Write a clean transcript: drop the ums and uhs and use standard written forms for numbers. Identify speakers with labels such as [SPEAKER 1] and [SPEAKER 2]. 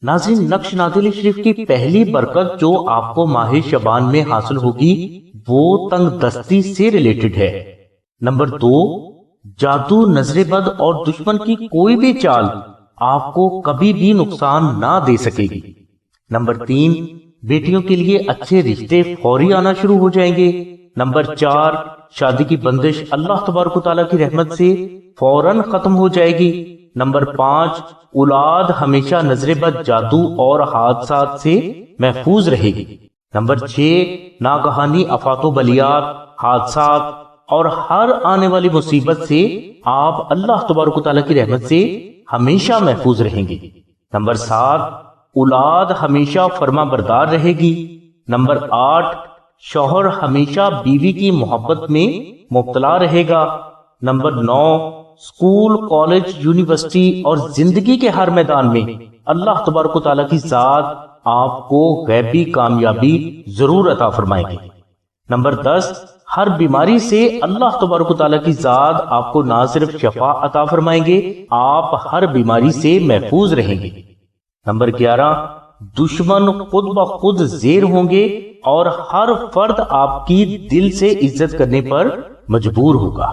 [SPEAKER 1] ناظرین، نقش نادل شریف کی پہلی برکت جو آپ کو ماہ شعبان میں حاصل ہوگی وہ تنگ دستی سے ریلیٹڈ ہے۔ نمبر 2، جادو، نظر بد اور دشمن کی کوئی بھی چال آپ کو کبھی بھی نقصان نہ دے سکے گی۔ نمبر 3، بیٹیوں کے لیے اچھے رشتے فوری آنا شروع ہو جائیں گے۔ نمبر 4، شادی کی بندش اللہ تبارک و تعالیٰ کی رحمت سے فوراً ختم ہو جائے گی۔ نمبر 5، اولاد ہمیشہ نظر بد، جادو اور حادثات سے محفوظ رہے گی۔ نمبر 6، ناگہانی آفات و بلیات، حادثات اور ہر آنے والی مصیبت سے آپ اللہ تبارک و تعالیٰ کی رحمت سے ہمیشہ محفوظ رہیں گے۔ نمبر 7، اولاد ہمیشہ فرما بردار رہے گی۔ نمبر 8، شوہر ہمیشہ بیوی کی محبت میں مبتلا رہے گا۔ نمبر 9، اسکول، کالج، یونیورسٹی اور زندگی کے ہر میدان میں اللہ تبارک و تعالیٰ کی ذات آپ کو غیبی کامیابی ضرور عطا فرمائے گی۔ نمبر 10، ہر بیماری سے اللہ تبارک و تعالیٰ کی ذات آپ کو نہ صرف شفا عطا فرمائیں گے، آپ ہر بیماری سے محفوظ رہیں گے۔ نمبر 11، دشمن خود بخود زیر ہوں گے اور ہر فرد آپ کی دل سے عزت کرنے پر مجبور ہوگا۔